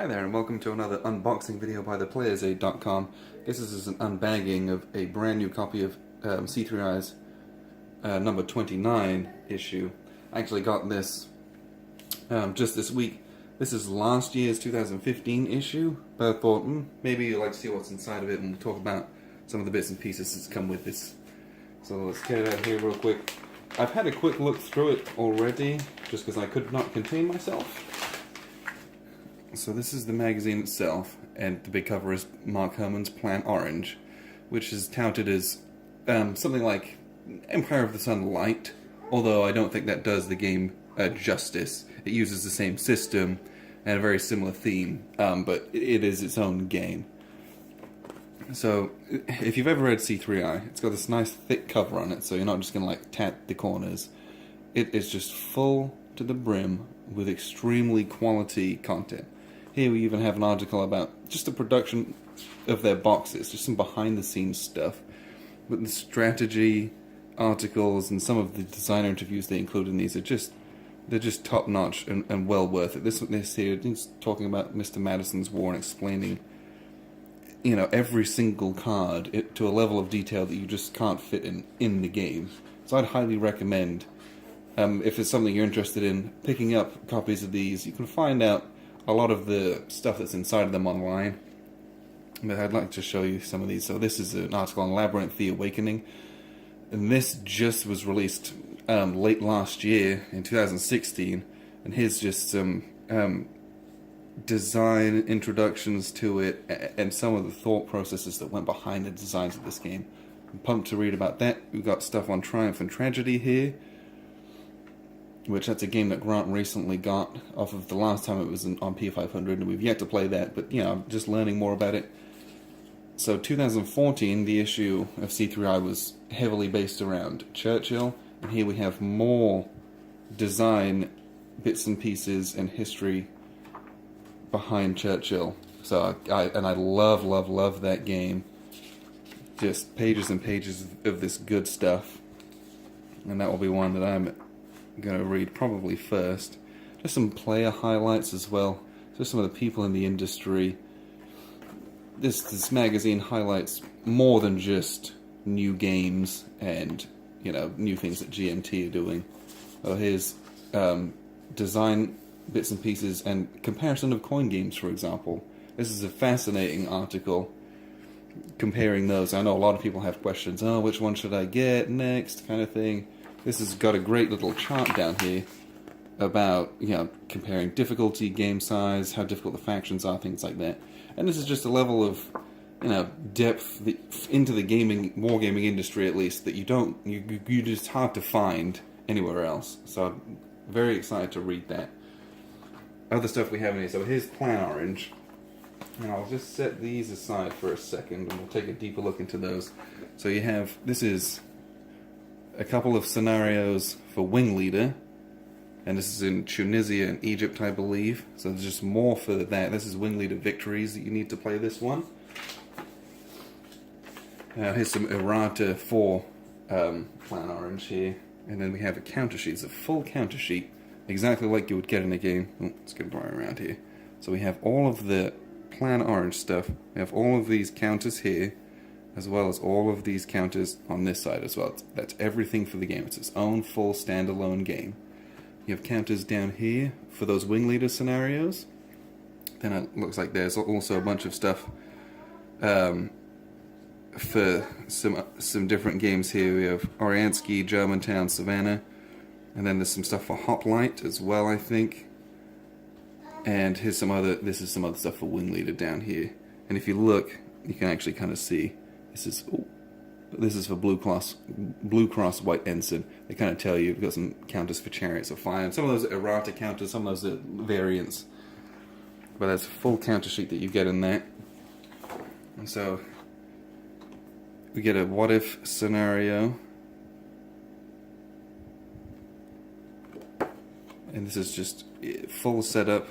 Hi there and welcome to another unboxing video by theplayersaid.com. This is an unbagging of a brand new copy of C3i's number 29 issue. I actually got this just this week. This is last year's 2015 issue, but I thought maybe you'd like to see what's inside of it and talk about some of the bits and pieces that's come with this. So let's get it out here real quick. I've had a quick look through it already, just because I could not contain myself. So this is the magazine itself, and the big cover is Mark Herman's Plan Orange, which is touted as something like Empire of the Sun Light, although I don't think that does the game justice. It uses the same system and a very similar theme, but it is its own game. So, if you've ever read C3i, it's got this nice thick cover on it, so you're not just going to like tat the corners. It is just full to the brim with extremely quality content. Here we even have an article about just the production of their boxes, just some behind-the-scenes stuff. But the strategy articles and some of the designer interviews they include in these they're just top-notch and well worth it. This here is talking about Mr. Madison's War and explaining, you know, every single card to a level of detail that you just can't fit in the game. So I'd highly recommend, if it's something you're interested in, picking up copies of these. You can find out a lot of the stuff that's inside of them online, but I'd like to show you some of these. So this is an article on Labyrinth: The Awakening, and this just was released late last year in 2016, and here's just some design introductions to it and some of the thought processes that went behind the designs of this game. I'm pumped to read about that. We've got stuff on Triumph and Tragedy here, which that's a game that Grant recently got off of the last time it was on P500, and we've yet to play that, but you know, I'm just learning more about it. So 2014, the issue of C3i was heavily based around Churchill, and here we have more design bits and pieces and history behind Churchill. So I love that game. Just pages and pages of this good stuff, and that will be one that I'm going to read probably first. Just some player highlights as well, just some of the people in the industry. This magazine highlights more than just new games and, you know, new things that GMT are doing. Oh, here's design bits and pieces and comparison of coin games, for example. This is a fascinating article comparing those. I know a lot of people have questions, oh, which one should I get next, kind of thing. This has got a great little chart down here about, you know, comparing difficulty, game size, how difficult the factions are, things like that. And this is just a level of, you know, depth into the wargaming industry, at least, that you just hard to find anywhere else. So I'm very excited to read that. Other stuff we have in here. So here's Plan Orange, and I'll just set these aside for a second, and we'll take a deeper look into those. So you have, this is a couple of scenarios for Wing Leader, and this is in Tunisia and Egypt, I believe. So there's just more for that. This is Wing Leader victories that you need to play this one. Here's some errata for Plan Orange here, and then we have a counter sheet. It's a full counter sheet, exactly like you would get in a game. Oh, let's get it right around here. So we have all of the Plan Orange stuff. We have all of these counters here, as well as all of these counters on this side as well. That's everything for the game. It's its own full standalone game. You have counters down here for those Wing Leader scenarios. Then it looks like there's also a bunch of stuff for some different games here. We have Oryansky, Germantown, Savannah, and then there's some stuff for Hoplite as well, I think. And here's this is some other stuff for Wing Leader down here. And if you look, you can actually kind of see. This is for Blue Cross White Ensign. They kind of tell you we've got some counters for Chariots of Fire, and some of those are errata counters, some of those are variants. But that's a full counter sheet that you get in that. And so we get a what if scenario, and this is just full setup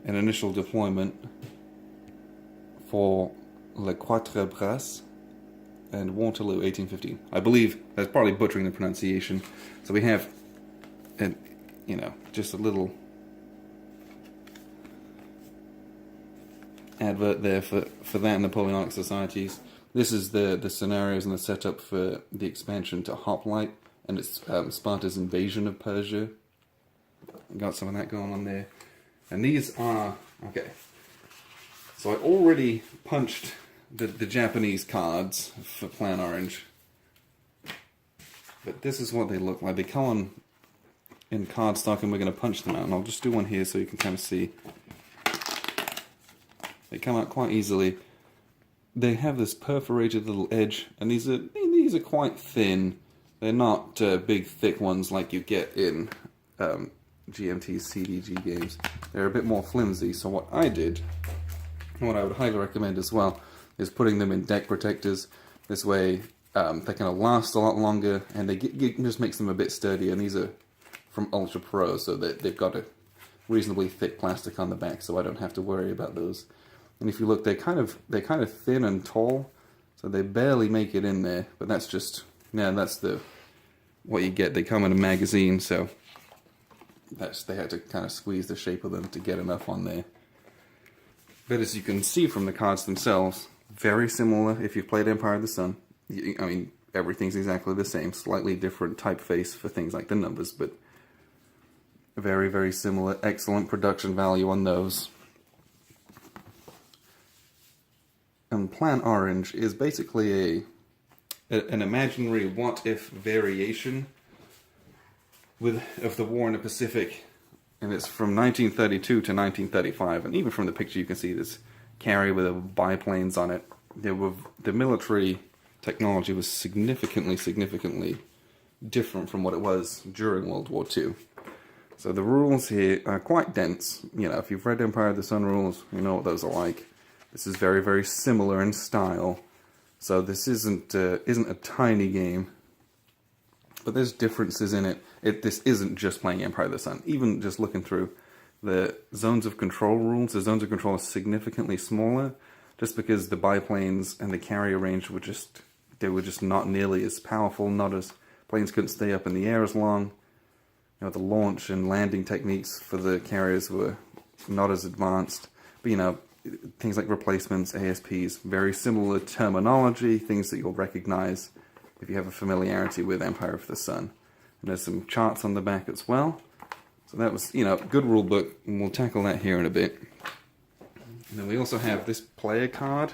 and initial deployment for Les Quatre Bras and Waterloo 1815. I believe that's probably butchering the pronunciation. So we have, you know, just a little advert there for that Napoleonic societies. This is the scenarios and the setup for the expansion to Hoplite, and it's Sparta's invasion of Persia. Got some of that going on there. And these are... Okay. So I already punched the Japanese cards for Plan Orange. But this is what they look like. They come on in cardstock, and we're going to punch them out. And I'll just do one here so you can kind of see. They come out quite easily. They have this perforated little edge, and these are quite thin. They're not big, thick ones like you get in GMT's CDG games. They're a bit more flimsy. So what I did, and what I would highly recommend as well, is putting them in deck protectors. This way, they're going to last a lot longer, and it just makes them a bit sturdier. And these are from Ultra Pro, so that they've got a reasonably thick plastic on the back, so I don't have to worry about those. And if you look, they're kind of thin and tall, so they barely make it in there. But that's just, yeah, that's what you get. They come in a magazine, so they had to kind of squeeze the shape of them to get enough on there. But as you can see from the cards themselves, very similar. If you've played Empire of the Sun, I mean, everything's exactly the same. Slightly different typeface for things like the numbers, but very, very similar. Excellent production value on those. And Plan Orange is basically an imaginary what-if variation of the war in the Pacific, and it's from 1932 to 1935. And even from the picture, you can see this carrier with biplanes on it. The military technology was significantly different from what it was during World War II. So the rules here are quite dense. You know, if you've read Empire of the Sun rules, you know what those are like. This is very, very similar in style. So this isn't a tiny game, but there's differences in it. This isn't just playing Empire of the Sun. Even just looking through the zones of control rules, the zones of control are significantly smaller, just because the biplanes and the carrier range were just not nearly as powerful. Not as planes couldn't stay up in the air as long. You know, the launch and landing techniques for the carriers were not as advanced. But you know, things like replacements, ASPs, very similar terminology, things that you'll recognize if you have a familiarity with Empire of the Sun. And there's some charts on the back as well. So that was, you know, good rule book, and we'll tackle that here in a bit. And then we also have this player card.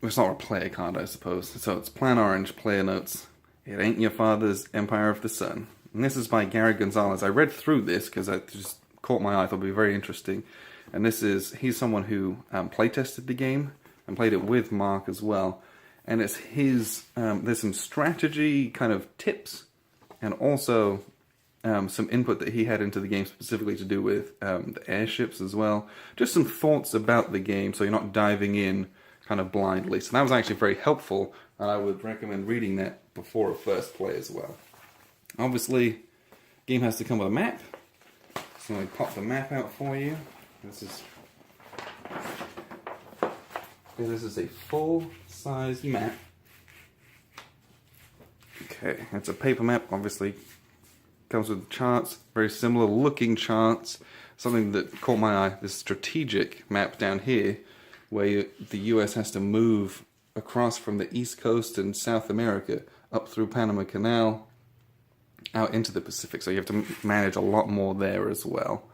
Well, it's not a player card, I suppose. So it's Plan Orange, player notes. It ain't your father's Empire of the Sun. And this is by Gary Gonzalez. I read through this because it just caught my eye. I thought it would be very interesting. And he's someone who playtested the game and played it with Mark as well. And it's there's some strategy kind of tips and also some input that he had into the game specifically to do with the airships as well. Just some thoughts about the game so you're not diving in kind of blindly. So that was actually very helpful, and I would recommend reading that before a first play as well. Obviously, game has to come with a map. So I pop the map out for you. This is a full-size map. Okay, it's a paper map, obviously. Comes with charts, very similar looking charts. Something that caught my eye, this strategic map down here, where the US has to move across from the East Coast and South America, up through Panama Canal, out into the Pacific. So you have to manage a lot more there as well.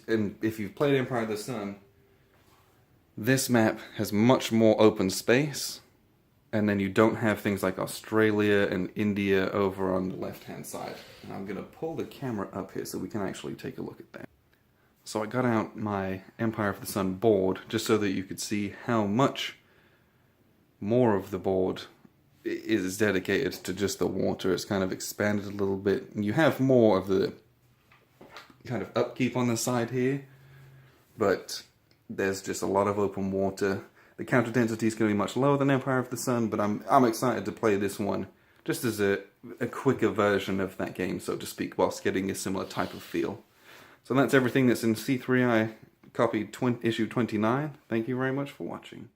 And if you've played Empire of the Sun, this map has much more open space, and then you don't have things like Australia and India over on the left-hand side. And I'm going to pull the camera up here so we can actually take a look at that. So I got out my Empire of the Sun board just so that you could see how much more of the board is dedicated to just the water. It's kind of expanded a little bit. And you have more of the kind of upkeep on the side here, but there's just a lot of open water. The counter density is going to be much lower than Empire of the Sun, but I'm excited to play this one just as a quicker version of that game, so to speak, whilst getting a similar type of feel. So that's everything that's in C3i copy issue 29. Thank you very much for watching.